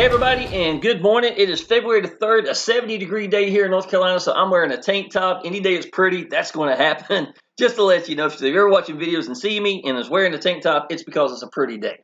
Hey everybody, and good morning. It is February the 3rd, a 70-degree day here in North Carolina, so I'm wearing a tank top. Any day it's pretty, that's going to happen. Just to let you know, if you're ever watching videos and see me and is wearing a tank top, it's because it's a pretty day.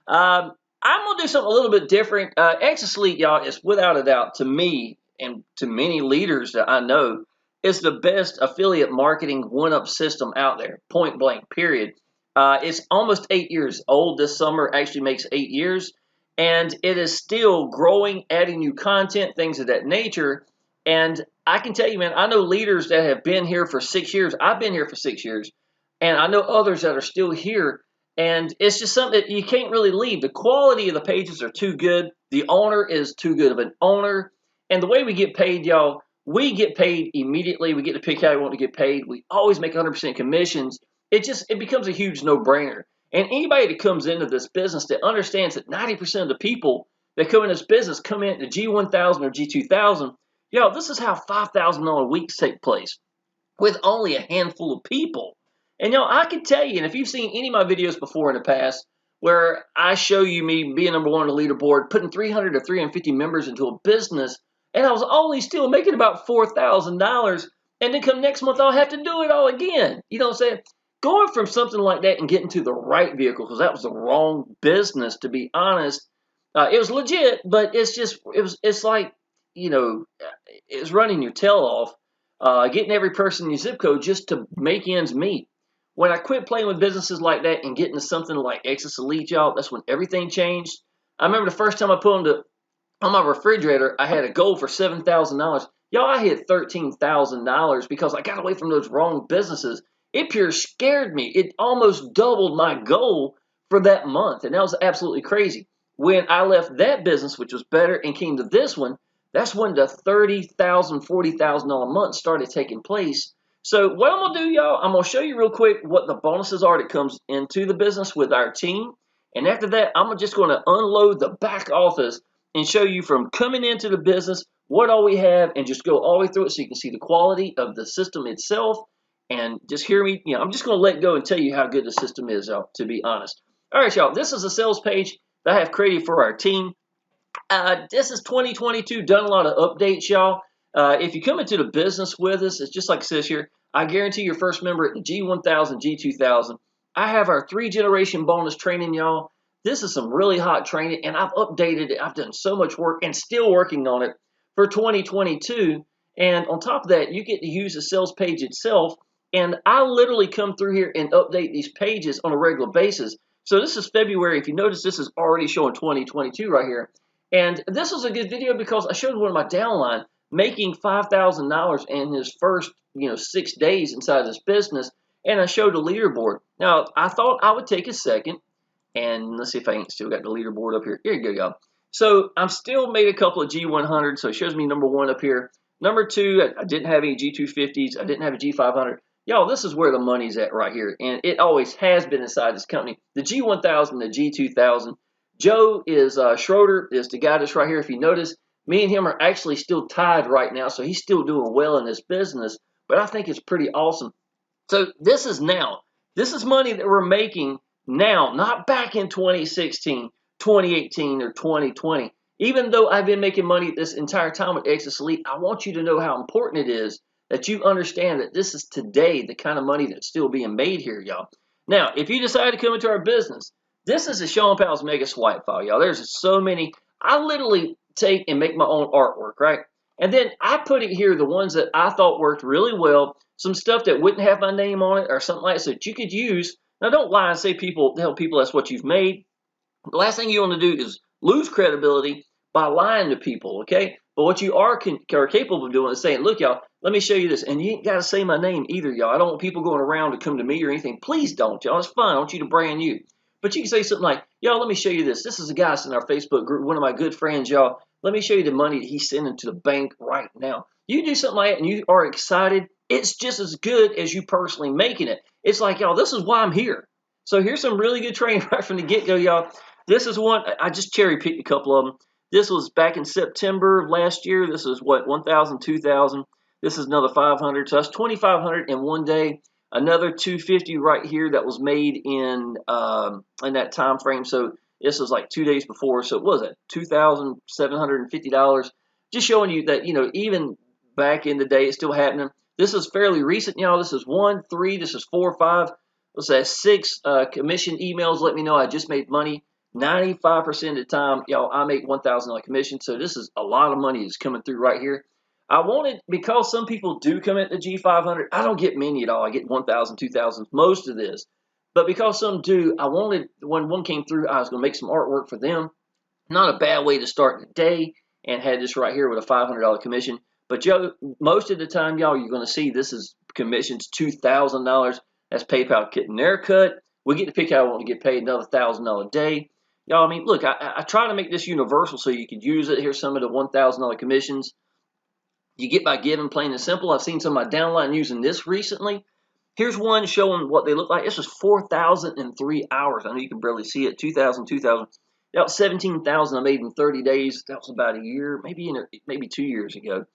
I'm going to do something a little bit different. Exitus Elite, y'all, is without a doubt, to me and to many leaders that I know, is the best affiliate marketing one-up system out there, point blank, period. It's almost 8 years old. This summer actually makes 8 years. And it is still growing, adding new content, things of that nature. And I can tell you, man, I know leaders that have been here for 6 years. I've been here for 6 years. And I know others that are still here. And it's just something that you can't really leave. The quality of the pages are too good. The owner is too good of an owner. And the way we get paid, y'all, we get paid immediately. We get to pick how we want to get paid. We always make 100% commissions. It becomes a huge no-brainer. And anybody that comes into this business that understands that 90% of the people that come in this business come into G1000 or G2000, yo, this is how $5,000 weeks take place with only a handful of people. And, I can tell you, and if you've seen any of my videos before in the past where I show you me being number one on the leaderboard, putting 300 to 350 members into a business, and I was only still making about $4,000, and then come next month, I'll have to do it all again. You know what I'm saying? Going from something like that and getting to the right vehicle, because that was the wrong business, to be honest. It was legit, but it's like, it's running your tail off, getting every person in your zip code just to make ends meet. When I quit playing with businesses like that and getting to something like Exitus Elite, y'all, that's when everything changed. I remember the first time I put them on my refrigerator, I had a goal for $7,000. Y'all, I hit $13,000 because I got away from those wrong businesses. It pure scared me. It almost doubled my goal for that month, and that was absolutely crazy. When I left that business, which was better, and came to this one, that's when the $30,000, $40,000 month started taking place. So what I'm going to do, y'all, I'm going to show you real quick what the bonuses are that comes into the business with our team. And after that, I'm just going to unload the back office and show you from coming into the business, what all we have, and just go all the way through it so you can see the quality of the system itself. And just hear me, I'm just going to let go and tell you how good the system is, y'all, to be honest. All right, y'all, this is a sales page that I have created for our team. This is 2022, done a lot of updates, y'all. If you come into the business with us, it's just like it says here, I guarantee your first member at the G1000, G2000. I have our 3-generation bonus training, y'all. This is some really hot training, and I've updated it. I've done so much work and still working on it for 2022. And on top of that, you get to use the sales page itself. And I literally come through here and update these pages on a regular basis. So this is February. If you notice, this is already showing 2022 right here. And this was a good video because I showed one of my downline making $5,000 in his first 6 days inside this business. And I showed a leaderboard. Now, I thought I would take a second. And let's see if I ain't still got the leaderboard up here. Here you go, y'all. So I'm still made a couple of G100. So it shows me number 1 up here. Number 2, I didn't have any G250s. I didn't have a G500. Y'all, this is where the money's at right here, and it always has been inside this company. The G1000, the G2000. Joe is Schroeder is the guy that's right here. If you notice, me and him are actually still tied right now, so he's still doing well in this business, but I think it's pretty awesome. So this is now. This is money that we're making now, not back in 2016, 2018, or 2020. Even though I've been making money this entire time with Exitus Elite, I want you to know how important it is that you understand that this is today the kind of money that's still being made here, y'all. Now, if you decide to come into our business, this is a Shawn Powell's Mega Swipe file, y'all. There's so many. I literally take and make my own artwork, right? And then I put it here, the ones that I thought worked really well, some stuff that wouldn't have my name on it or something like that, so that you could use. Now, don't lie and say tell people that's what you've made. The last thing you want to do is lose credibility by lying to people, okay? But what you are capable of doing is saying, look, y'all, let me show you this. And you ain't got to say my name either, y'all. I don't want people going around to come to me or anything. Please don't, y'all. It's fine. I want you to brand you. But you can say something like, y'all, let me show you this. This is a guy that's in our Facebook group, one of my good friends, y'all. Let me show you the money that he's sending to the bank right now. You do something like that and you are excited, it's just as good as you personally making it. It's like, y'all, this is why I'm here. So here's some really good training right from the get-go, y'all. This is one, I just cherry-picked a couple of them. This was back in September of last year. This is what, 1,000, 2,000. This is another 500. So that's 2,500 in one day. Another 250 right here that was made in that time frame. So This was like 2 days before, so it was at $2,750. Just showing you that, even back in the day, it's still happening. This is fairly recent, y'all. This is 1, 3, this is 4, 5. Let's say 6 commission emails. Let me know I just made money. 95% of the time, y'all, I make $1,000 commission. So this is a lot of money is coming through right here. I wanted, because some people do come at the G500, I don't get many at all. I get 1,000, 2,000, most of this. But because some do, I wanted, when one came through, I was going to make some artwork for them. Not a bad way to start the day, and had this right here with a $500 commission. But most of the time, y'all, you're going to see this is commissions $2,000. That's PayPal getting their cut. We get to pick how I want to get paid, another $1,000 a day. Y'all, I mean, look, I try to make this universal so you could use it. Here's some of the $1,000 commissions you get by giving, plain and simple. I've seen some of my downline using this recently. Here's one showing what they look like. This was 4,003 hours. I know you can barely see it. 2,000. That was 17,000 I made in 30 days. That was about a year, maybe 2 years ago.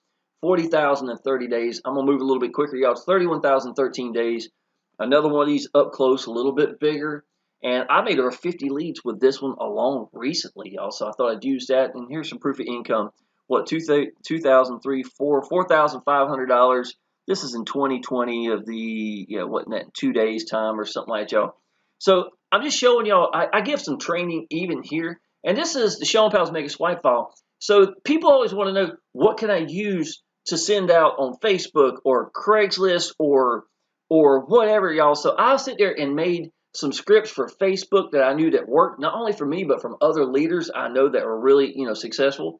40,000 in 30 days. I'm gonna move a little bit quicker, y'all. It's 31,000 13 days. Another one of these up close, a little bit bigger. And I made over 50 leads with this one alone recently, y'all. So I thought I'd use that. And here's some proof of income. What, $4,500. This is in 2020 of the, wasn't that 2 days time or something like that, y'all. So I'm just showing y'all, I give some training even here. And this is the Shawn Powell's Mega Swipe File. So people always want to know, what can I use to send out on Facebook or Craigslist or whatever, y'all. So I'll sit there and made some scripts for Facebook that I knew that worked, not only for me, but from other leaders I know that are really, successful.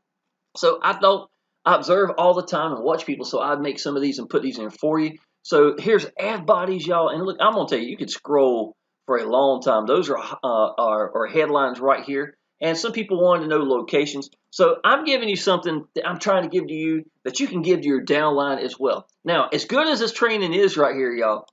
So I thought I observe all the time and watch people, so I'd make some of these and put these in for you. So here's ad bodies, y'all. And look, I'm going to tell you, you could scroll for a long time. Those are headlines right here. And some people wanted to know locations. So I'm giving you something that I'm trying to give to you that you can give to your downline as well. Now, as good as this training is right here, y'all,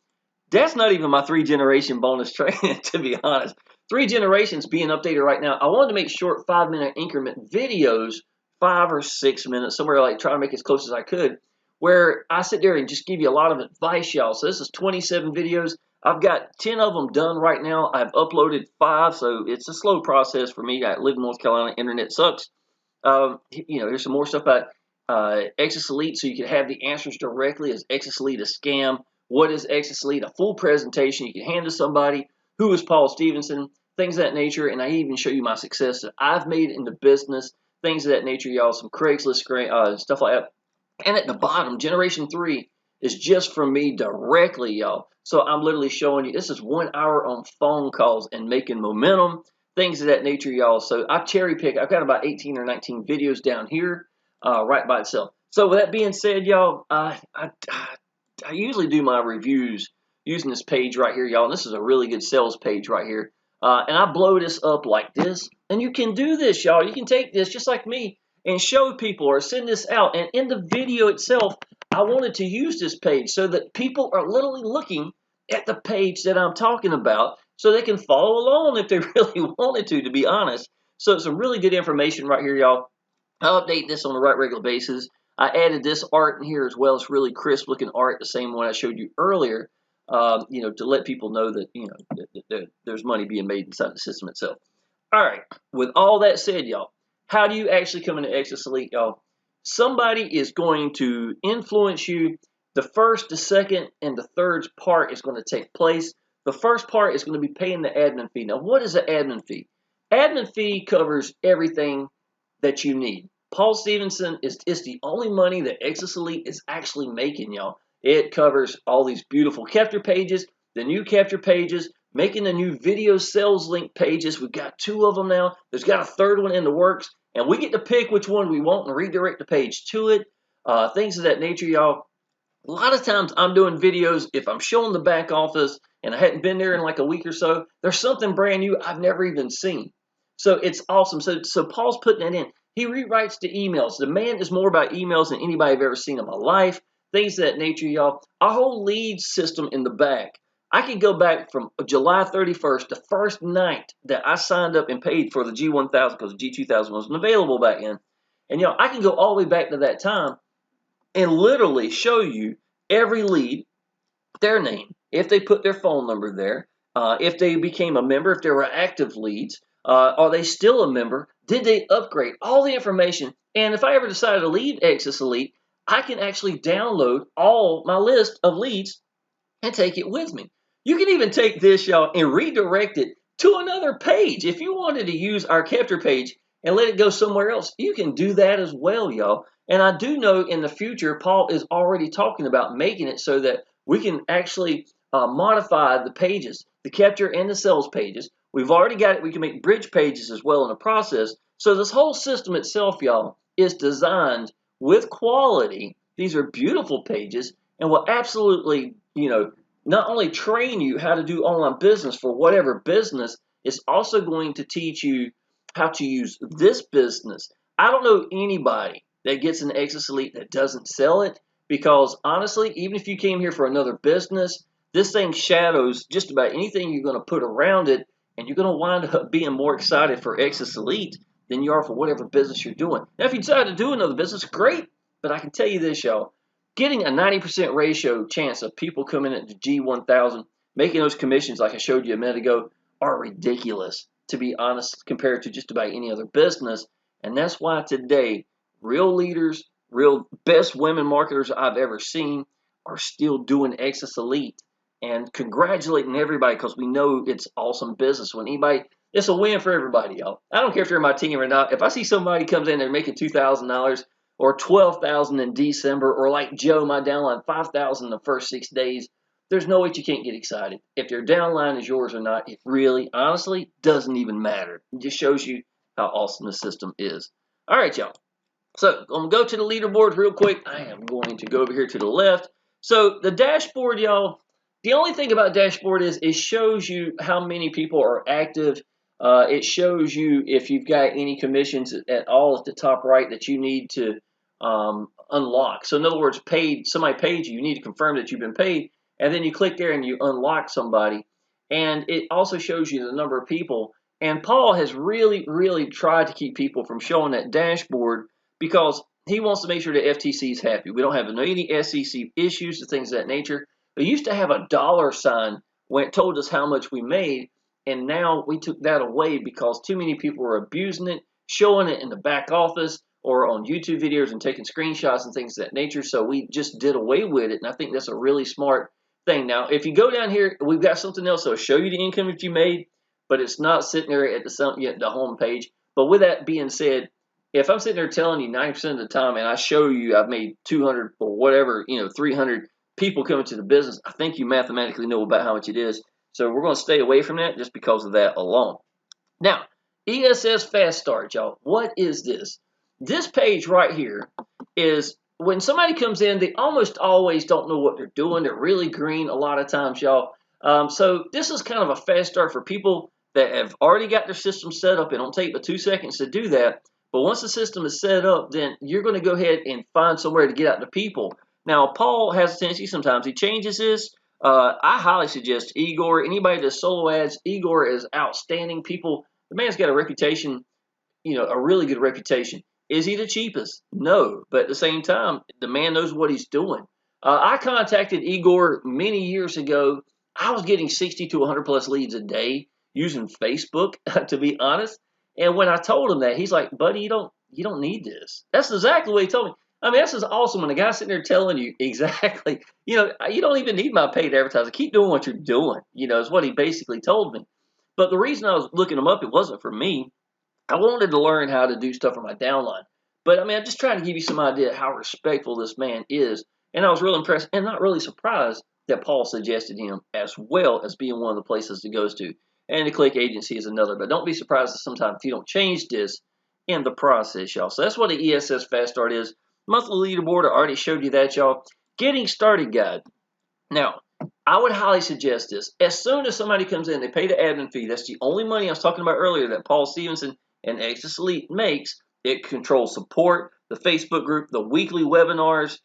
that's not even my 3-generation bonus training, to be honest. 3 generations being updated right now. I wanted to make short 5-minute increment videos, 5 or 6 minutes, somewhere like try to make it as close as I could, where I sit there and just give you a lot of advice, y'all. So this is 27 videos. I've got 10 of them done right now. I've uploaded 5, so it's a slow process for me. I live in North Carolina. Internet sucks. There's some more stuff about Exitus Elite, so you can have the answers directly. Is Exitus Elite a scam? What is Exitus Elite? A full presentation you can hand to somebody. Who is Paul Stevenson? Things of that nature. And I even show you my success that I've made in the business. Things of that nature, y'all. Some Craigslist stuff like that. And at the bottom, Generation 3 is just from me directly, y'all. So I'm literally showing you, this is 1 hour on phone calls and making momentum, things of that nature, y'all. So I cherry pick. I've got about 18 or 19 videos down here right by itself. So with that being said, y'all, I usually do my reviews using this page right here, y'all. And this is a really good sales page right here. And I blow this up like this. And you can do this, y'all. You can take this just like me and show people or send this out. And in the video itself, I wanted to use this page so that people are literally looking at the page that I'm talking about so they can follow along if they really wanted to be honest. So it's some really good information right here, y'all. I update this on a regular basis. I added this art in here as well. It's really crisp looking art, the same one I showed you earlier, to let people know that, that there's money being made inside the system itself. All right, with all that said, y'all, how do you actually come into Exitus Elite, y'all? Somebody is going to influence you. The first, the second, and the third part is going to take place. The first part is going to be paying the admin fee. Now, what is the admin fee? Admin fee covers everything that you need. Paul Stevenson is the only money that Exitus Elite is actually making, y'all. It covers all these beautiful capture pages, the new capture pages, making the new video sales link pages. We've got 2 of them now. There's got a 3rd one in the works. And we get to pick which one we want and redirect the page to it. Things of that nature, y'all. A lot of times I'm doing videos, if I'm showing the back office and I hadn't been there in like a week or so, there's something brand new I've never even seen. So it's awesome. So Paul's putting that in. He rewrites the emails. The man is more about emails than anybody I've ever seen in my life. Things of that nature, y'all. Our whole lead system in the back. I can go back from July 31st, the first night that I signed up and paid for the G1000 because the G2000 wasn't available back then. And, y'all, I can go all the way back to that time and literally show you every lead, their name, if they put their phone number there, if they became a member, if they were active leads, Are they still a member? Did they upgrade? All the information. And if I ever decided to leave Exitus Elite, I can actually download all my list of leads and take it with me. You can even take this, y'all, and redirect it to another page. If you wanted to use our capture page and let it go somewhere else, you can do that as well, y'all. And I do know in the future, Paul is already talking about making it so that we can actually modify the pages, the capture and the sales pages. We've already got it. We can make bridge pages as well in the process. So this whole system itself, y'all, is designed with quality. These are beautiful pages and will absolutely, not only train you how to do online business for whatever business, it's also going to teach you how to use this business. I don't know anybody that gets an Exitus Elite that doesn't sell it, because honestly, even if you came here for another business, this thing shadows just about anything you're going to put around it, and you're going to wind up being more excited for Exitus Elite than you are for whatever business you're doing. Now, if you decide to do another business, great, but I can tell you this, y'all. Getting a 90% ratio chance of people coming into G1000, making those commissions like I showed you a minute ago, are ridiculous, to be honest, compared to just about any other business. And that's why today, real leaders, real best women marketers I've ever seen are still doing Exitus Elite and congratulating everybody, because we know it's awesome business. When anybody, it's a win for everybody, y'all. I don't care if they're in my team or not. If I see somebody comes in there making $2,000 or $12,000 in December, or like Joe, my downline, $5,000 the first 6 days, there's no way you can't get excited. If their downline is yours or not, it really, honestly, doesn't even matter. It just shows you how awesome the system is. All right, y'all. So I'm going to go to the leaderboard real quick. I am going to go over here to the left. So the dashboard, y'all, the only thing about dashboard is it shows you how many people are active. It shows you if you've got any commissions at all at the top right that you need to unlock. So in other words, somebody paid you, you need to confirm that you've been paid, and then you click there and you unlock somebody. And it also shows you the number of people. And Paul has really, really tried to keep people from showing that dashboard, because he wants to make sure the FTC is happy. We don't have any SEC issues or things of that nature. We used to have a dollar sign when it told us how much we made, and now we took that away because too many people were abusing it, showing it in the back office or on YouTube videos and taking screenshots and things of that nature. So we just did away with it, and I think that's a really smart thing. Now, if you go down here, we've got something else that'll show you the income that you made, but it's not sitting there at the home page. But with that being said, if I'm sitting there telling you 90% of the time and I show you I've made 200 or whatever, 300 people coming to the business, I think you mathematically know about how much it is. So we're going to stay away from that just because of that alone. Now, ESS Fast Start, y'all. What is this? This page right here is when somebody comes in, they almost always don't know what they're doing. They're really green a lot of times, y'all. So this is kind of a fast start for people that have already got their system set up. It don't take but 2 seconds to do that. But once the system is set up, then you're going to go ahead and find somewhere to get out to people. Now, Paul has a tendency sometimes he changes this. I highly suggest Igor. Anybody that solo ads, Igor is outstanding. The man's got a reputation, a really good reputation. Is he the cheapest? No, but at the same time, the man knows what he's doing. I contacted Igor many years ago. I was getting 60 to 100 plus leads a day using Facebook, to be honest. And when I told him that, he's like, "Buddy, you don't need this." That's exactly what he told me. I mean, this is awesome when a guy's sitting there telling you exactly, you don't even need my paid advertising. Keep doing what you're doing, is what he basically told me. But the reason I was looking him up, it wasn't for me. I wanted to learn how to do stuff for my downline. But I mean, I'm just trying to give you some idea how respectful this man is. And I was really impressed and not really surprised that Paul suggested him as well as being one of the places to go to. And the Click Agency is another. But don't be surprised sometimes if you don't change this in the process, y'all. So that's what the ESS Fast Start is. Monthly leaderboard, I already showed you that, y'all. Getting started guide. Now, I would highly suggest this. As soon as somebody comes in, they pay the admin fee. That's the only money I was talking about earlier that Paul Stevenson and Exitus Elite makes. It controls support, the Facebook group, the weekly webinars,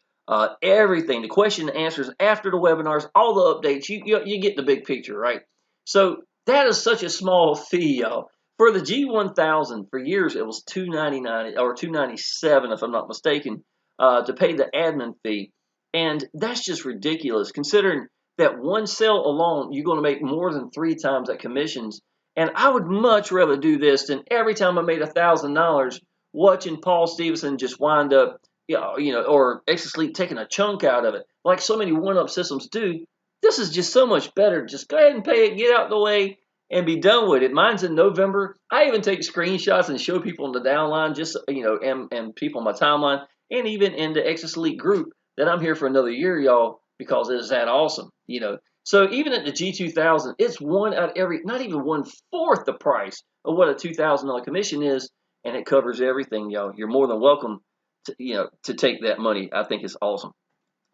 everything, the question and answers after the webinars, all the updates. You get the big picture, right? So that is such a small fee, y'all. For the G1000, for years it was $299 or $297, if I'm not mistaken, to pay the admin fee. And that's just ridiculous, considering that one sale alone, you're going to make more than 3 times that commissions. And I would much rather do this than every time I made $1,000 watching Paul Stevenson just wind up, or Exitus Elite taking a chunk out of it, like so many one-up systems do. This is just so much better. Just go ahead and pay it, get out the way, and be done with it. Mine's in November. I even take screenshots and show people in the downline, just and people on my timeline, and even in the Exitus Elite group that I'm here for another year, y'all, because it is that awesome. So even at the G2000, it's one out of every, not even 1/4 the price of what a $2,000 commission is, and it covers everything, y'all. You're more than welcome to take that money. I think it's awesome.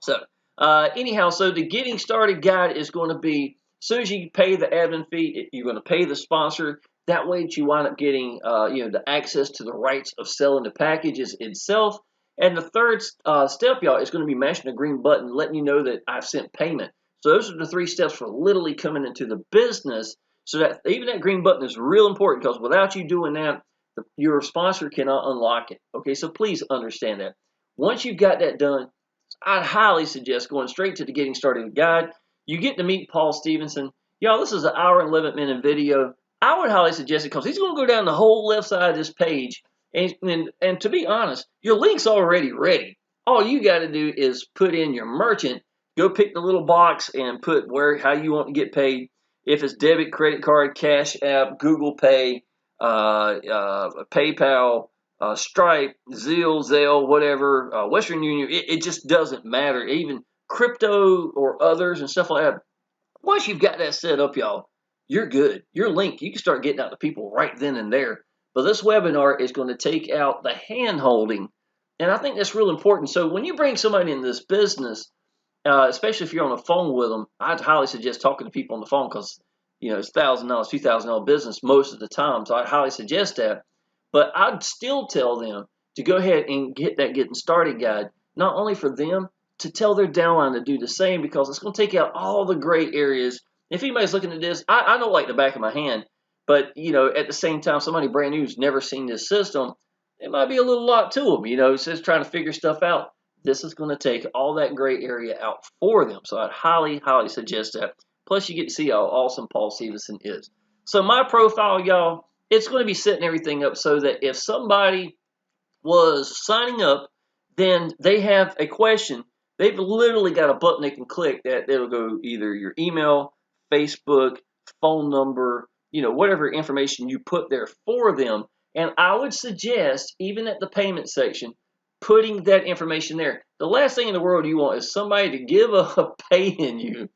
So anyhow, so the getting started guide is going to be, as soon as you pay the admin fee, you're going to pay the sponsor. That way you wind up getting the access to the rights of selling the packages itself. And the third step, y'all, is going to be mashing the green button, letting you know that I've sent payment. So those are the 3 steps for literally coming into the business. So that even that green button is real important, because without you doing that, your sponsor cannot unlock it. Okay, so please understand that. Once you've got that done, I'd highly suggest going straight to the Getting Started guide. You get to meet Paul Stevenson. Y'all, this is an hour and 11-minute video. I would highly suggest it, because he's going to go down the whole left side of this page. And to be honest, your link's already ready. All you got to do is put in your merchant, go pick the little box and put how you want to get paid. If it's debit, credit card, Cash App, Google Pay, PayPal, Stripe, Zelle, whatever, Western Union, it just doesn't matter. Even crypto or others and stuff like that. Once you've got that set up, y'all, you're good. Your link, you can start getting out to people right then and there. But this webinar is going to take out the hand-holding, and I think that's real important. So when you bring somebody in this business, especially if you're on the phone with them, I'd highly suggest talking to people on the phone, because it's $1,000, $2,000 business most of the time. So I'd highly suggest that. But I'd still tell them to go ahead and get that Getting Started guide, not only for them, to tell their downline to do the same, because it's going to take out all the gray areas. If anybody's looking at this, I know like the back of my hand, but at the same time, somebody brand new who's never seen this system, it might be a little lot to them. It's just trying to figure stuff out. This is going to take all that gray area out for them. So I'd highly, highly suggest that. Plus, you get to see how awesome Paul Stevenson is. So my profile, y'all, it's going to be setting everything up so that if somebody was signing up, then they have a question. They've literally got a button they can click that it'll go either your email, Facebook, phone number, whatever information you put there for them. And I would suggest, even at the payment section, putting that information there. The last thing in the world you want is somebody to give up paying you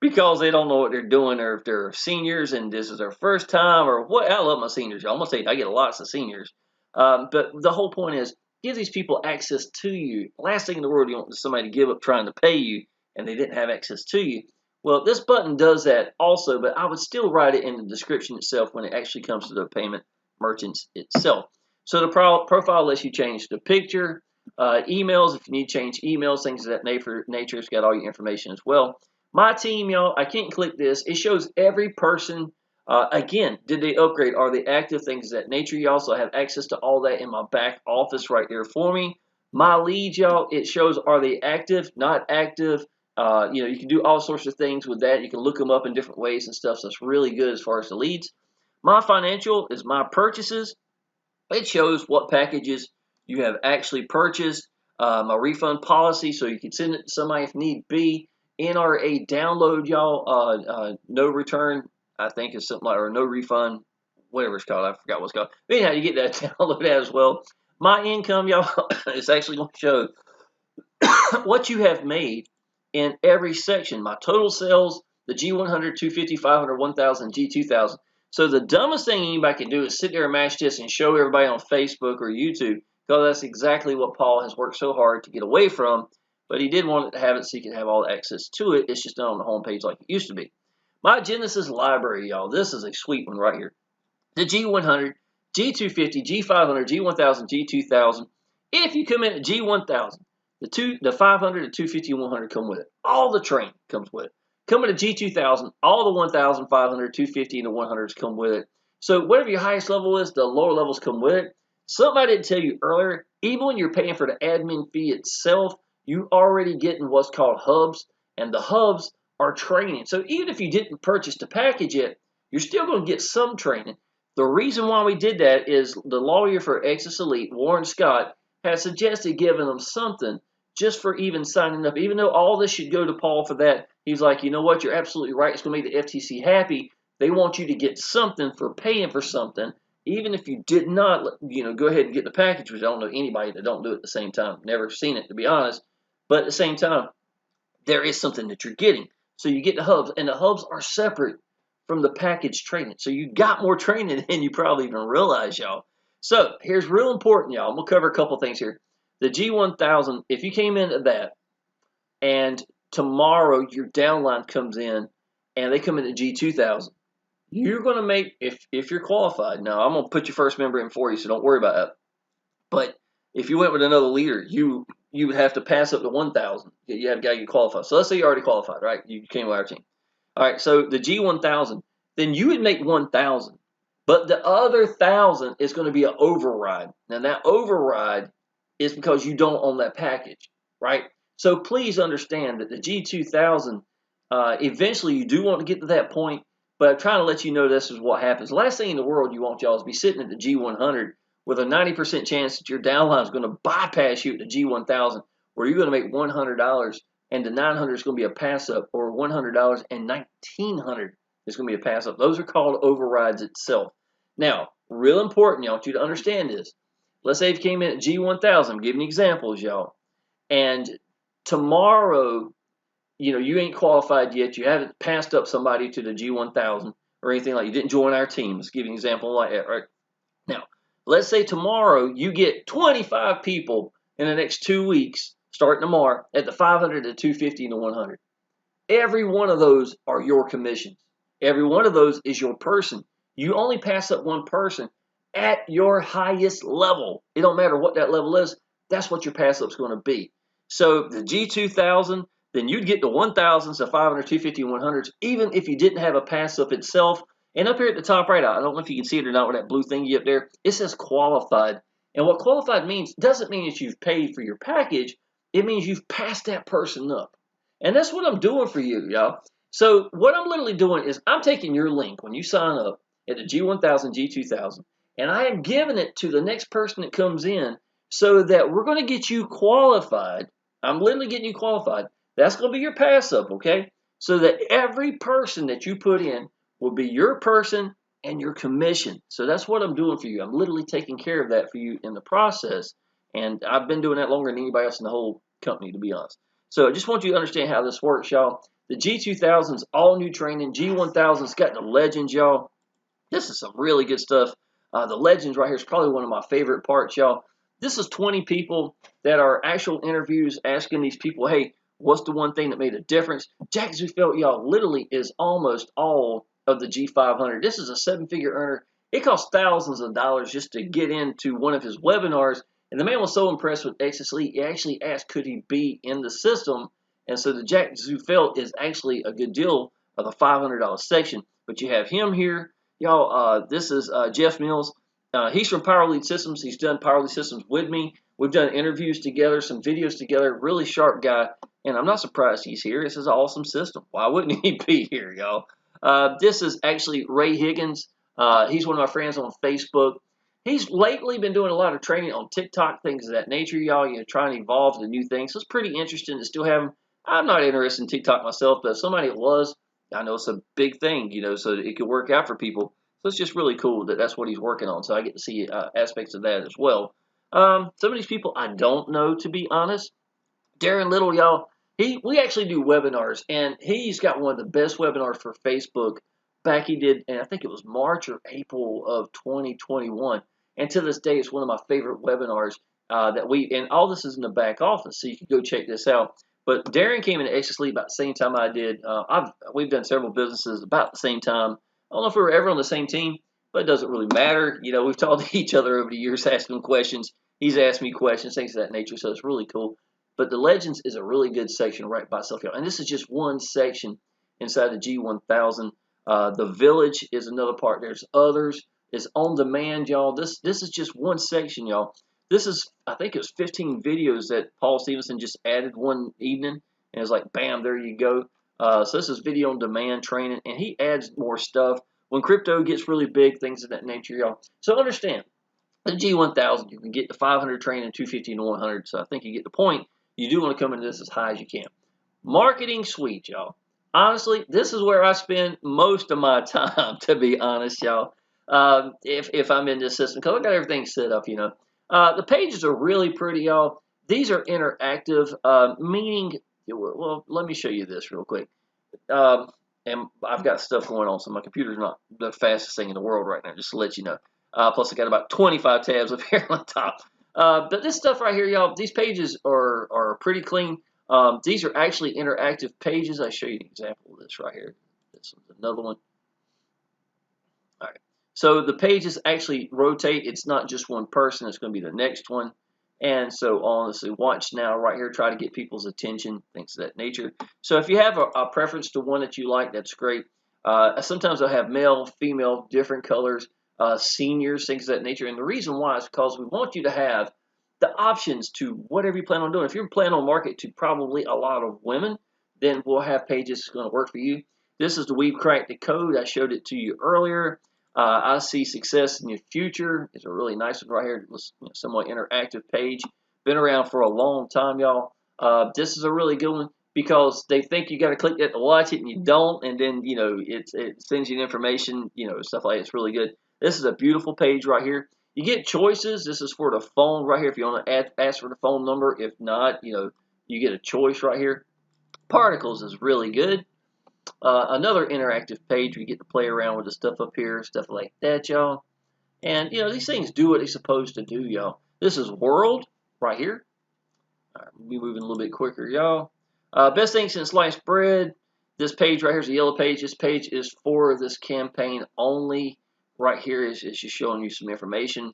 because they don't know what they're doing, or if they're seniors and this is their first time, or what. I love my seniors. I'm gonna say I get lots of seniors, but the whole point is give these people access to you. Last thing in the world you want is somebody to give up trying to pay you and they didn't have access to you. Well, this button does that also, but I would still write it in the description itself when it actually comes to the payment merchants itself. So the profile lets you change the picture, emails if you need to change emails, things of that nature. It's got all your information as well. My team, y'all, I can't click this. It shows every person. Again, did they upgrade? Are they active? Things of that nature, y'all. So I have access to all that in my back office right there for me. My leads, y'all, it shows are they active, not active. You can do all sorts of things with that. You can look them up in different ways and stuff. So it's really good as far as the leads. My financial is my purchases. It shows what packages you have actually purchased. My refund policy, so you can send it to somebody if need be. NRA download, y'all. No return, I think is something like, or no refund, whatever it's called. I forgot what it's called. But anyhow, you get that download as well. My income, y'all, is actually going to show what you have made in every section. My total sales, the G100, 250, 500, 1000, G2000. So the dumbest thing anybody can do is sit there and mash this and show everybody on Facebook or YouTube, because that's exactly what Paul has worked so hard to get away from. But he did want it to have it so you can have all access to it. It's just not on the home page like it used to be. My Genesis library, y'all. This is a sweet one right here. The G100, G250, G500, G1000, G2000. If you come in at G1000, the 500, the 250, and 100 come with it. All the training comes with it. Coming to G2000, all the 1000, 500, 250, and the 100s come with it. So whatever your highest level is, the lower levels come with it. Something I didn't tell you earlier, even when you're paying for the admin fee itself, you already getting what's called hubs, and the hubs are training. So even if you didn't purchase the package yet, You're still going to get some training. The reason why we did that is the lawyer for Exitus Elite, Warren Scott, had suggested giving them something just for even signing up. Even though all this should go to Paul for that, he's like, you know what, you're absolutely right. It's going to make the FTC happy. They want you to get something for paying for something, even if you did not, go ahead and get the package, which I don't know anybody that don't do it at the same time. Never seen it, to be honest. But at the same time, there is something that you're getting. So you get the hubs, and the hubs are separate from the package training. So you got more training than you probably even realize, y'all. So here's real important, y'all. I'm going to cover a couple things here. The G1000, if you came into that, and tomorrow your downline comes in, and they come into G2000, you're going to make, if you're qualified, now I'm going to put your first member in for you, so don't worry about that. But if you went with another leader, you would have to pass up to 1,000. You have got to get qualified. So let's say you're already qualified, right? You came with our team. All right, so the G1000, then you would make 1,000. But the other 1,000 is going to be an override. Now, that override is because you don't own that package, right? So please understand that the G2000, eventually you do want to get to that point, but I'm trying to let you know this is what happens. The last thing in the world you want, y'all, is be sitting at the G100 with a 90% chance that your downline is going to bypass you at the G1000, where you're going to make $100, and the 900 is going to be a pass-up, or $100 and 1,900 is going to be a pass-up. Those are called overrides itself. Now, real important, y'all, I want you to understand this. Let's say if you came in at G1000, I'm giving examples, y'all, and tomorrow, you ain't qualified yet, you haven't passed up somebody to the G1000 or anything like you didn't join our team. Let's give you an example like that, right? Now, let's say tomorrow you get 25 people in the next 2 weeks, starting tomorrow, at the 500, the 250, and the 100. Every one of those are your commissions. Every one of those is your person. You only pass up one person at your highest level. It don't matter what that level is. That's what your pass up is going to be. So the G2000, then you'd get the 1000s, the 500, 250, and 100s, even if you didn't have a pass up itself. And up here at the top right, I don't know if you can see it or not with that blue thingy up there, it says qualified. And what qualified means doesn't mean that you've paid for your package. It means you've passed that person up. And that's what I'm doing for you, y'all. So what I'm literally doing is I'm taking your link when you sign up at the G1000, G2000, and I am giving it to the next person that comes in so that we're going to get you qualified. I'm literally getting you qualified. That's going to be your pass up, okay? So that every person that you put in will be your person and your commission. So that's what I'm doing for you. I'm literally taking care of that for you in the process. And I've been doing that longer than anybody else in the whole company, to be honest. So I just want you to understand how this works, y'all. The G2000's all new training. G1000's got the legends, y'all. This is some really good stuff. The legends right here is probably one of my favorite parts, y'all. This is 20 people that are actual interviews asking these people, hey, what's the one thing that made a difference? Jack Zufelt, y'all, literally is almost all of the G500. This is a 7-figure earner. It costs thousands of dollars just to get into one of his webinars. And the man was so impressed with Exitus Elite, he actually asked, could he be in the system? And so the Jack Zufelt is actually a good deal of the $500 section. But you have him here. Y'all, this is Jeff Mills. He's from Power Lead Systems. He's done Power Lead Systems with me. We've done interviews together, some videos together. Really sharp guy. And I'm not surprised he's here. This is an awesome system. Why wouldn't he be here, y'all? This is actually Ray Higgins. He's one of my friends on Facebook. He's lately been doing a lot of training on TikTok, things of that nature, y'all. Trying to evolve to new things. So it's pretty interesting to still have him. I'm not interested in TikTok myself, but if somebody was, I know it's a big thing, so that it could work out for people. So it's just really cool that that's what he's working on. So I get to see aspects of that as well. Some of these people I don't know, to be honest. Darren Little, y'all, we actually do webinars, and he's got one of the best webinars for Facebook back he did, and I think it was March or April of 2021. And to this day, it's one of my favorite webinars and all this is in the back office, so you can go check this out. But Darren came into Exitus Elite about the same time I did. We've done several businesses about the same time. I don't know if we were ever on the same team, but it doesn't really matter. We've talked to each other over the years, asking questions. He's asked me questions, things of that nature, so it's really cool. But the Legends is a really good section right by itself, y'all. And this is just one section inside the G1000. The Village is another part. There's others. It's on demand, y'all. This is just one section, y'all. This is, I think it was 15 videos that Paul Stevenson just added one evening. And it's like, bam, there you go. So this is video on demand training. And he adds more stuff. when crypto gets really big, things of that nature, y'all. So understand, the G1000, you can get the 500 training, 250 and 100. So I think you get the point. You do want to come into this as high as you can. Marketing suite, y'all. Honestly, this is where I spend most of my time, to be honest, y'all. If I'm in this system, because I got everything set up, you know. The pages are really pretty, y'all. These are interactive, meaning, well, let me show you this real quick. And I've got stuff going on, so my computer's not the fastest thing in the world right now, just to let you know. Plus, I got about 25 tabs up here on top. But this stuff right here, y'all, these pages are pretty clean. These are actually interactive pages. I'll show you an example of this right here. This is another one. All right. So the pages actually rotate. It's not just one person. It's going to be the next one. And so on. So watch now right here. Try to get people's attention, things of that nature. So if you have a preference to one that you like, that's great. Sometimes I'll have male, female, different colors, seniors, things of that nature. And the reason why is because we want you to have the options to whatever you plan on doing. If you're planning on market to probably a lot of women, then we'll have pages that's going to work for you. This is the We've Cracked the Code. I showed it to you earlier. I see success in your future. It's a really nice one right here. It was somewhat interactive page. Been around for a long time, y'all. This is a really good one because they think you got to click that to watch it and you don't, and then it sends you information, stuff like that. It's really good. This is a beautiful page right here. You get choices. This is for the phone right here. If you want to ask for the phone number, if not, you get a choice right here. Particles is really good. Another interactive page, we get to play around with the stuff up here, stuff like that, y'all. And, these things do what they're supposed to do, y'all. This is World right here. All right, we'll be moving a little bit quicker, y'all. Best thing since sliced bread. This page right here is a yellow page. This page is for this campaign only. Right here is just showing you some information.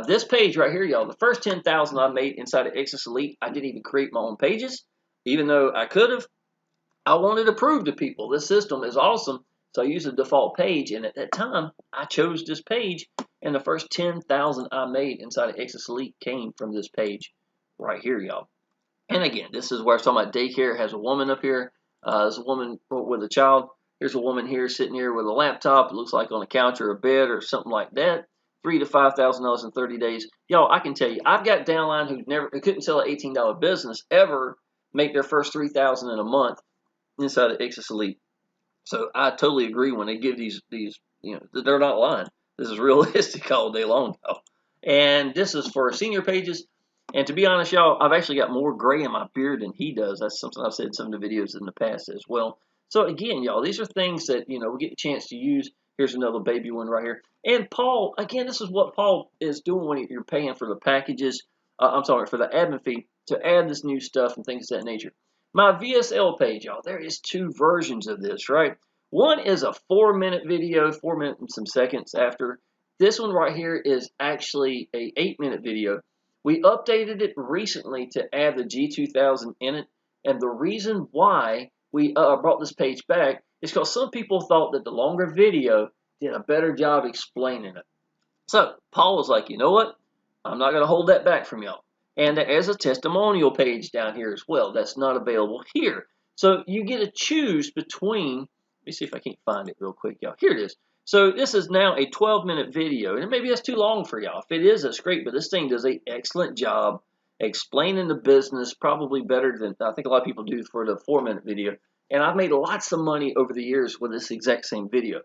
This page right here, y'all, the first 10,000 I made inside of Exitus Elite, I didn't even create my own pages, even though I could have. I wanted to prove to people this system is awesome, so I used the default page, and at that time, I chose this page, and the first 10,000 I made inside of Exitus Elite came from this page right here, y'all. And again, this is where I was talking about daycare. It has a woman up here. There's a woman with a child. Here's a woman here sitting here with a laptop. It looks like on a couch or a bed or something like that. $3,000 to $5,000 in 30 days. Y'all, I can tell you, I've got downline who couldn't sell an $18 business ever make their first $3,000 in a month inside of Exitus Elite. So I totally agree when they give these they're not lying. This is realistic all day long, y'all. And this is for senior pages. And to be honest, y'all, I've actually got more gray in my beard than he does. That's something I've said in some of the videos in the past as well. So again, y'all, these are things that, we get a chance to use. Here's another baby one right here. And Paul, again, this is what Paul is doing when you're paying for the packages. I'm sorry, for the admin fee to add this new stuff and things of that nature. My VSL page, y'all, there is 2 versions of this, right? One is a 4-minute video, 4 minutes and some seconds after. This one right here is actually a 8-minute video. We updated it recently to add the G2000 in it, and the reason why we brought this page back is because some people thought that the longer video did a better job explaining it. So Paul was like, you know what? I'm not going to hold that back from y'all. And there is a testimonial page down here as well. That's not available here. So you get to choose between, let me see if I can't find it real quick, y'all. Here it is. So this is now a 12-minute video, and maybe that's too long for y'all. If it is, that's great, but this thing does an excellent job explaining the business, probably better than I think a lot of people do for the 4-minute video. And I've made lots of money over the years with this exact same video.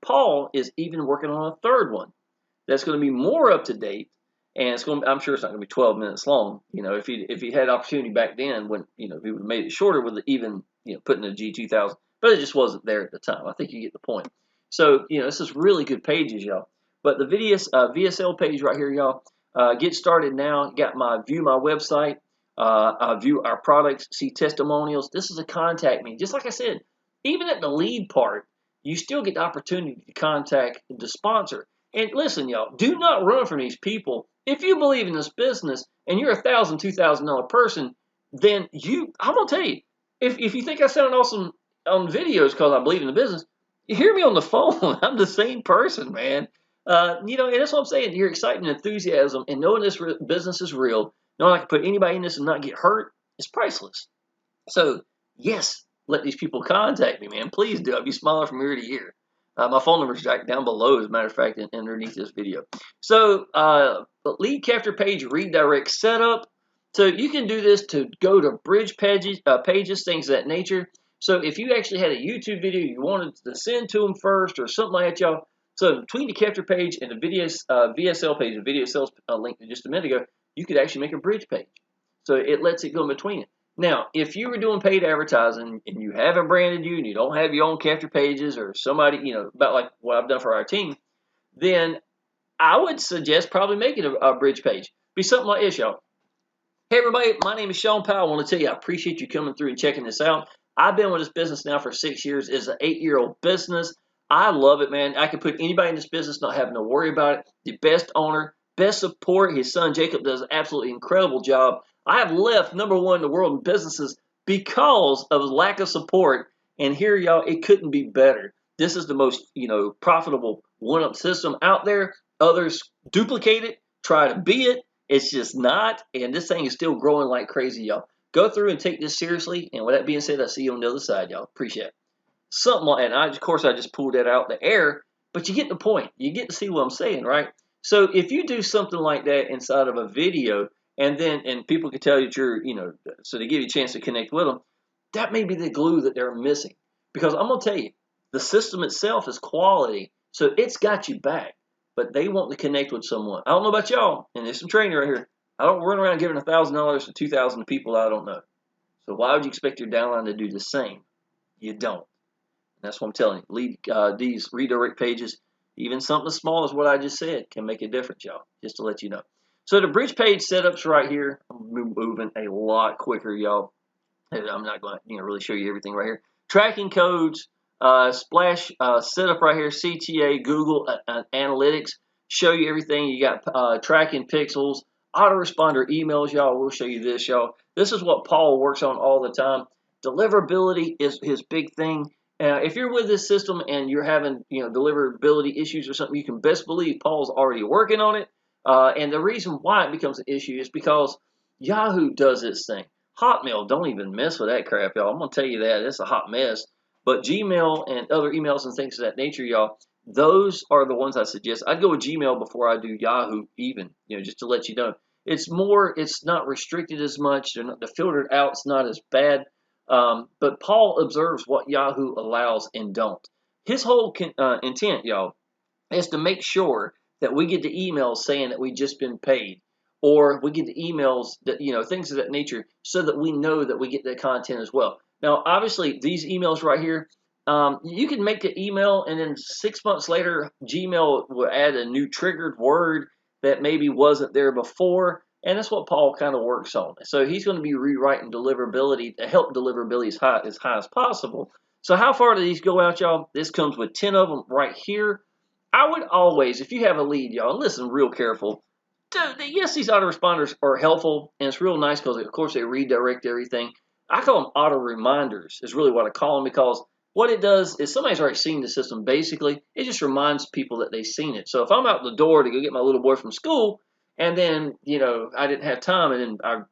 Paul is even working on a 3rd one that's going to be more up to date, and it's going. I'm sure it's not going to be 12 minutes long. If he had opportunity back then, when he would have made it shorter with even putting the G2000, but it just wasn't there at the time. I think you get the point. So this is really good pages, y'all. But the VSL page right here, y'all, get started now. Got my view my website, view our products, see testimonials. This is a contact me. Just like I said, even at the lead part, you still get the opportunity to contact the sponsor. And listen, y'all, do not run from these people. If you believe in this business and you're a $1,000, $2,000 person, then I'm gonna tell you, if you think I sound awesome on videos because I believe in the business, you hear me on the phone. I'm the same person, man. And that's what I'm saying. Your excitement, enthusiasm, and knowing this business is real, knowing I can put anybody in this and not get hurt, is priceless. So yes, let these people contact me, man. Please do. I'll be smiling from ear to ear. My phone number is down below, as a matter of fact, underneath this video. So, lead capture page redirect setup. So you can do this to go to bridge pages, things of that nature. So if you actually had a YouTube video you wanted to send to them first or something like that, y'all. So between the capture page and the video VSL page, the video sales link just a minute ago, you could actually make a bridge page. So it lets it go in between it. Now, if you were doing paid advertising and you haven't branded you and you don't have your own capture pages or somebody, about like what I've done for our team, then I would suggest probably making a bridge page. Be something like this, y'all. Hey, everybody, my name is Shawn Powell. I want to tell you, I appreciate you coming through and checking this out. I've been with this business now for 6 years. It's an 8-year-old business. I love it, man. I could put anybody in this business not having to worry about it. The best owner, best support. His son, Jacob, does an absolutely incredible job. I have left #1 in the world in businesses because of lack of support. And here, y'all, it couldn't be better. This is the most, profitable one-up system out there. Others duplicate it, try to be it. It's just not, and this thing is still growing like crazy, y'all. Go through and take this seriously, and with that being said, I'll see you on the other side, y'all. Appreciate it. Something like, and of course, I just pulled that out the air, but you get the point. You get to see what I'm saying, right? So if you do something like that inside of a video, and people can tell you that you're, so they give you a chance to connect with them, that may be the glue that they're missing. Because I'm going to tell you, the system itself is quality, so it's got you back. But they want to connect with someone. I don't know about y'all, and there's some training right here. I don't run around giving $1,000 to $2,000 to people I don't know. So why would you expect your downline to do the same? You don't. And that's what I'm telling you. These redirect pages, even something as small as what I just said, can make a difference, y'all. Just to let you know. So the bridge page setup's right here. I'm moving a lot quicker, y'all. I'm not going to really show you everything right here. Tracking codes. Splash setup right here, CTA, Google Analytics, show you everything. You got tracking pixels, autoresponder emails, y'all. We'll show you this, y'all. This is what Paul works on all the time. Deliverability is his big thing. If you're with this system and you're having deliverability issues or something, you can best believe Paul's already working on it. And the reason why it becomes an issue is because Yahoo does this thing. Hotmail, don't even mess with that crap, y'all. I'm going to tell you that. It's a hot mess. But Gmail and other emails and things of that nature, y'all, those are the ones I suggest. I'd go with Gmail before I do Yahoo even, just to let you know. It's not restricted as much. They're filtered out. It's not as bad. But Paul observes what Yahoo allows and don't. His whole intent, y'all, is to make sure that we get the emails saying that we just been paid. Or we get the emails that, things of that nature so that we know that we get that content as well. Now, obviously, these emails right here, you can make an email and then 6 months later, Gmail will add a new triggered word that maybe wasn't there before. And that's what Paul kind of works on. So he's going to be rewriting deliverability to help deliverability as high as possible. So how far do these go out, y'all? This comes with 10 of them right here. I would always, if you have a lead, y'all, listen real careful. Yes, these autoresponders are helpful, and it's real nice because, of course, they redirect everything. I call them auto reminders is really what I call them, because what it does is somebody's already seen the system. Basically, it just reminds people that they've seen it. So if I'm out the door to go get my little boy from school, and then, I didn't have time, and then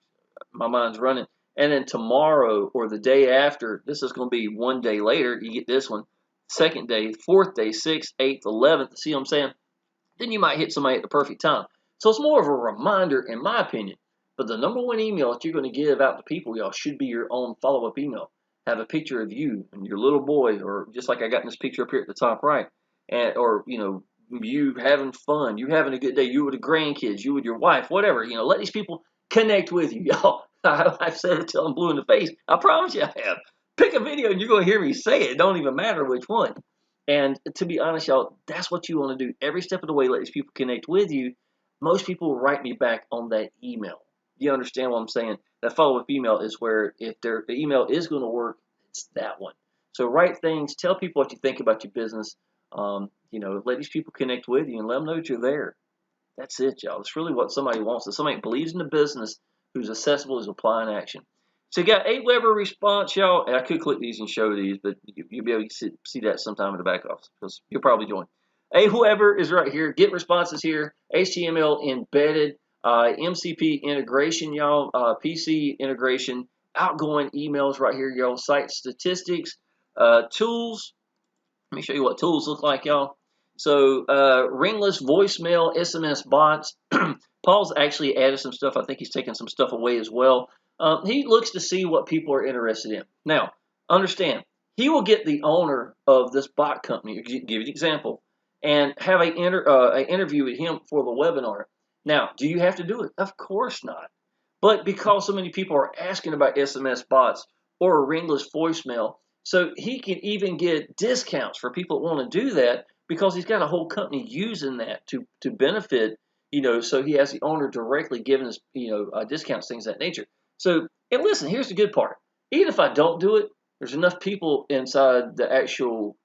my mind's running, and then tomorrow or the day after, this is going to be one day later, you get this one, second day, fourth day, 6th, 8th, 11th, see what I'm saying? Then you might hit somebody at the perfect time. So it's more of a reminder, in my opinion. But the #1 email that you're going to give out to people, y'all, should be your own follow-up email. Have a picture of you and your little boy, or just like I got in this picture up here at the top right, or you having fun, you having a good day, you with the grandkids, you with your wife, whatever. Let these people connect with you, y'all. I've said it till I'm blue in the face. I promise you I have. Pick a video and you're going to hear me say it. It don't even matter which one. And to be honest, y'all, that's what you want to do. Every step of the way, let these people connect with you. Most people will write me back on that email. You understand what I'm saying? That follow-up email is where if the email is going to work, it's that one. So write things, tell people what you think about your business. Let these people connect with you and let them know that you're there. That's it, y'all. It's really what somebody wants. That somebody believes in the business, who's accessible, is applying action. So you got Aweber response, y'all. And I could click these and show these, but you'll be able to see that sometime in the back office because you'll probably join. Aweber is right here. Get responses here. HTML embedded. MCP integration, y'all. PC integration. Outgoing emails right here, y'all. Site statistics. Tools. Let me show you what tools look like, y'all. So ringless voicemail, SMS bots. Paul's actually added some stuff. I think he's taken some stuff away as well. He looks to see what people are interested in. Now, understand, he will get the owner of this bot company, give you an example, and have an interview with him for the webinar. Now, do you have to do it? Of course not. But because so many people are asking about SMS bots or a ringless voicemail, so he can even get discounts for people that want to do that because he's got a whole company using that to benefit, so he has the owner directly giving us, discounts, things of that nature. So, and listen, here's the good part. Even if I don't do it, there's enough people inside the actual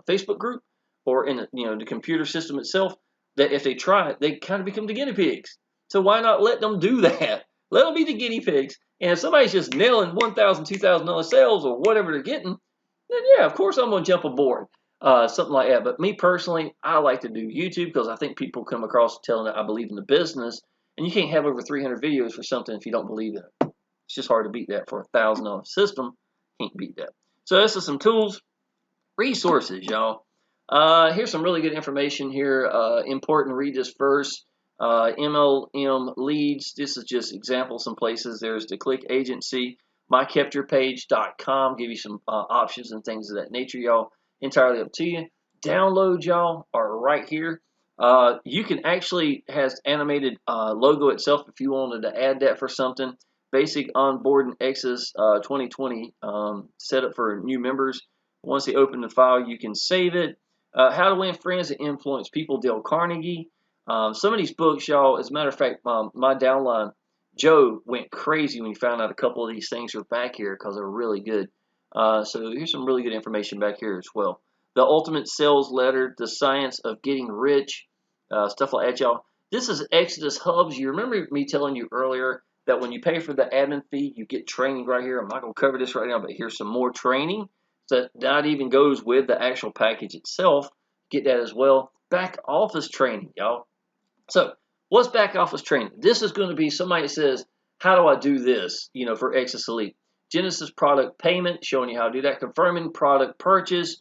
Facebook group or in the computer system itself that if they try it, they kind of become the guinea pigs. So why not let them do that? Let them be the guinea pigs. And if somebody's just nailing $1,000, $2,000 sales or whatever they're getting, then yeah, of course I'm going to jump aboard. Something like that. But me personally, I like to do YouTube because I think people come across telling that I believe in the business. And you can't have over 300 videos for something if you don't believe in it. It's just hard to beat that for a $1,000 system. Can't beat that. So this is some tools, resources, y'all. Here's some really good information here. Important, read this first. MLM leads. This is just examples. Some places. There's the click agency. MyKeptYourPage.com. Give you some options and things of that nature, y'all. Entirely up to you. Download, y'all, are right here. You can actually has animated logo itself if you wanted to add that for something. Basic onboarding Exitus 2020 setup for new members. Once they open the file, you can save it. How to Win Friends and Influence People, Dale Carnegie. Some of these books, y'all, as a matter of fact, my downline, Joe, went crazy when he found out a couple of these things are back here because they're really good. So here's some really good information back here as well. The Ultimate Sales Letter, The Science of Getting Rich, stuff like that, y'all. This is Exitus Hubs. You remember me telling you earlier that when you pay for the admin fee, you get training right here. I'm not going to cover this right now, but here's some more training. So that even goes with the actual package itself. Get that as well. Back office training, y'all. So what's back office training? This is going to be somebody that says, how do I do this, for Exitus Elite? Genesis product payment, showing you how to do that. Confirming product purchase,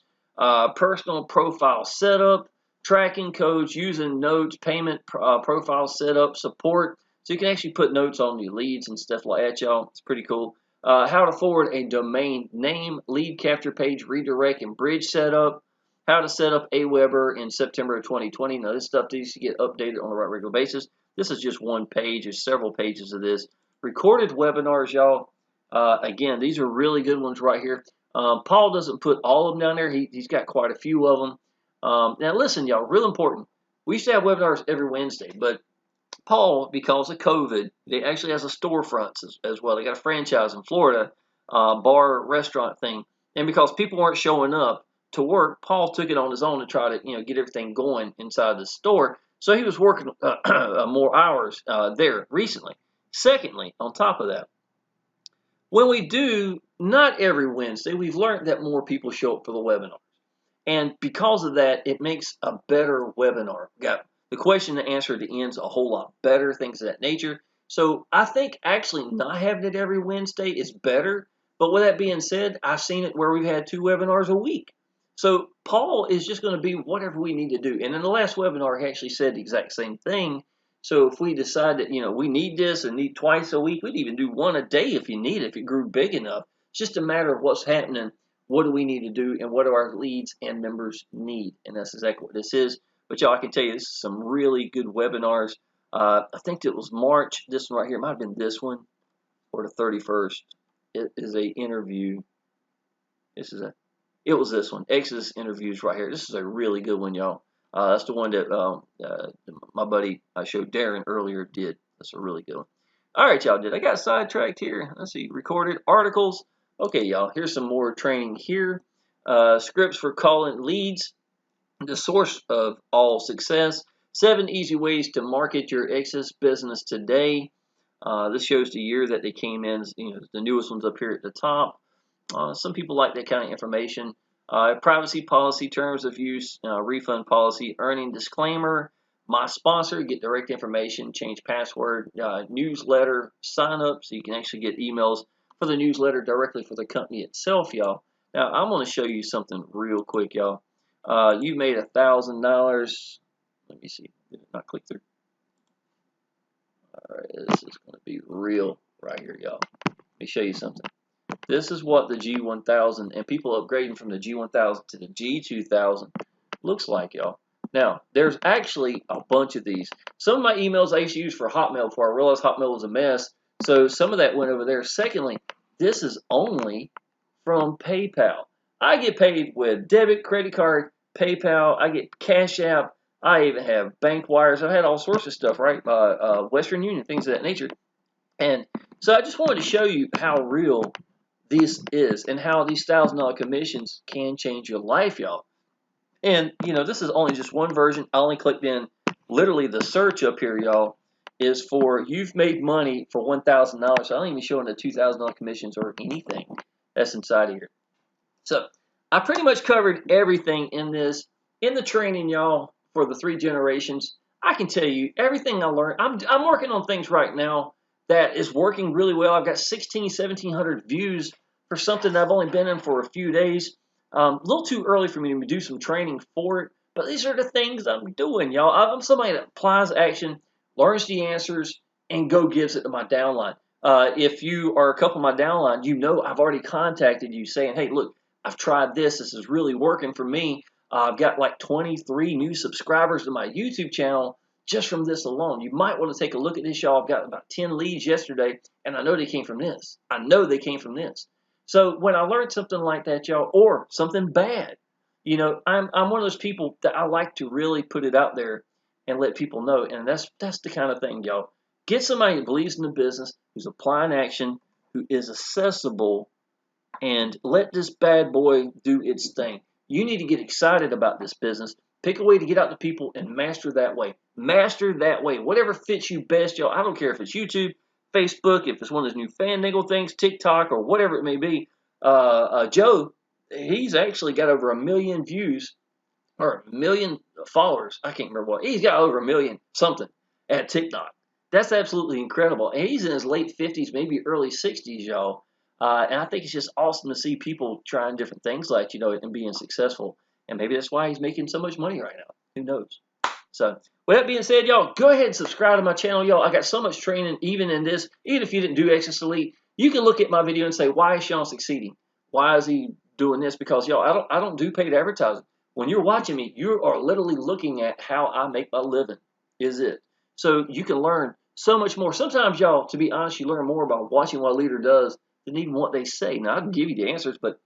personal profile setup, tracking codes, using notes, payment profile setup, support. So you can actually put notes on your leads and stuff like that, y'all. It's pretty cool. How to forward a domain name, lead capture page, redirect, and bridge setup. How to set up Aweber in September of 2020. Now, this stuff needs to get updated on a regular basis. This is just one page. There's several pages of this. Recorded webinars, y'all. Again, these are really good ones right here. Paul doesn't put all of them down there. He's got quite a few of them. Now, listen, y'all, real important. We used to have webinars every Wednesday, but Paul, because of COVID, they actually has a storefront as well. They got a franchise in Florida, bar restaurant thing. And because people weren't showing up to work, Paul took it on his own to try to get everything going inside the store. So he was working more hours there recently. Secondly, on top of that, when we do, not every Wednesday, we've learned that more people show up for the webinar. And because of that, it makes a better webinar. Got the question and answer at the end's a whole lot better, things of that nature. So I think actually not having it every Wednesday is better. But with that being said, I've seen it where we've had 2 webinars a week. So Paul is just going to be whatever we need to do. And in the last webinar, he actually said the exact same thing. So if we decide that, we need this and need twice a week, we'd even do one a day if you need it, if it grew big enough. It's just a matter of what's happening. What do we need to do, and what do our leads and members need? And that's exactly what this is. But y'all, I can tell you, this is some really good webinars. I think it was March. This one right here, it might have been this one, or the 31st. It is a interview. It was this one. Exitus interviews right here. This is a really good one, y'all. That's the one that my buddy I showed Darren earlier did. That's a really good one. All right, y'all. I got sidetracked here? Let's see. Recorded articles. Okay, y'all, here's some more training here. Scripts for calling leads, the source of all success. 7 easy ways to market your Exitus business today. This shows the year that they came in. The newest one's up here at the top. Some people like that kind of information. Privacy policy, terms of use, refund policy, earning disclaimer, my sponsor, get direct information, change password, newsletter, sign up so you can actually get emails for the newsletter directly for the company itself, y'all. Now, I'm going to show you something real quick, y'all. You made $1,000. Let me see. Did it not click through? All right, this is going to be real right here, y'all. Let me show you something. This is what the G1000 and people upgrading from the G1000 to the G2000 looks like, y'all. Now, there's actually a bunch of these. Some of my emails I used to use for Hotmail before I realized Hotmail was a mess, so some of that went over there. Secondly, this is only from PayPal. I get paid with debit, credit card, PayPal. I get Cash App. I even have bank wires. I've had all sorts of stuff, right? Western Union, things of that nature. And so I just wanted to show you how real this is and how these $1,000 commissions can change your life, y'all. And, you know, this is only just one version. I only clicked in literally the search up here, y'all, is for you've made money for $1,000. So I don't even show the $2,000 commissions or anything that's inside of here. So I pretty much covered everything in this, in the training, y'all, for the 3 generations. I can tell you everything I learned. I'm working on things right now that is working really well. I've got 1,700 views for something that I've only been in for a few days. A little too early for me to do some training for it, but these are the things I'm doing, y'all. I'm somebody that applies action, learns the answers, and go gives it to my downline. If you are a couple of my downline, you know I've already contacted you saying, hey, look, I've tried this. This is really working for me. I've got like 23 new subscribers to my YouTube channel just from this alone. You might want to take a look at this, y'all. I've got about 10 leads yesterday, and I know they came from this. I know they came from this. So when I learned something like that, y'all, or something bad, you know, I'm one of those people that I like to really put it out there and let people know. And that's the kind of thing, y'all. Get somebody who believes in the business, who's applying action, who is accessible, and let this bad boy do its thing. You need to get excited about this business. Pick a way to get out to people and master that way. Master that way. Whatever fits you best, y'all. I don't care if it's YouTube, Facebook, if it's one of those new fandangle things, TikTok, or whatever it may be. Joe, he's actually got over 1 million views or 1 million followers. I can't remember what. He's got over 1 million something at TikTok. That's absolutely incredible. And he's in his late 50s, maybe early 60s, y'all. And I think it's just awesome to see people trying different things like, you know, and being successful. And maybe that's why he's making so much money right now. Who knows? So, with that being said, y'all, go ahead and subscribe to my channel, y'all. I got so much training, even in this. Even if you didn't do Exitus Elite, you can look at my video and say, why is Shawn succeeding? Why is he doing this? Because, y'all, I don't do paid advertising. When you're watching me, you are literally looking at how I make my living. Is it? So you can learn so much more. Sometimes, y'all, to be honest, you learn more by watching what a leader does than even what they say. Now, I can give you the answers, but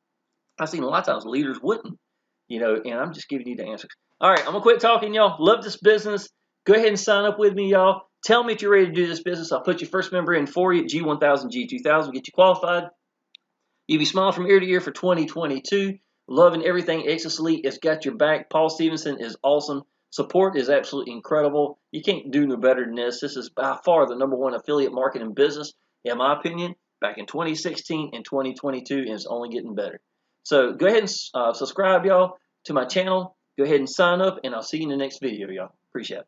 I've seen a lot of times leaders wouldn't, you know, and I'm just giving you the answers. All right, I'm going to quit talking, y'all. Love this business. Go ahead and sign up with me, y'all. Tell me if you're ready to do this business. I'll put your first member in for you, G1000, G2000, get you qualified. You'll be smiling from ear to ear for 2022. Loving everything Exitus Elite has got your back. Paul Stevenson is awesome. Support is absolutely incredible. You can't do no better than this. This is by far the #1 affiliate marketing business, in my opinion, back in 2016 and 2022, and it's only getting better. So go ahead and subscribe, y'all, to my channel. Go ahead and sign up, and I'll see you in the next video, y'all. Appreciate it.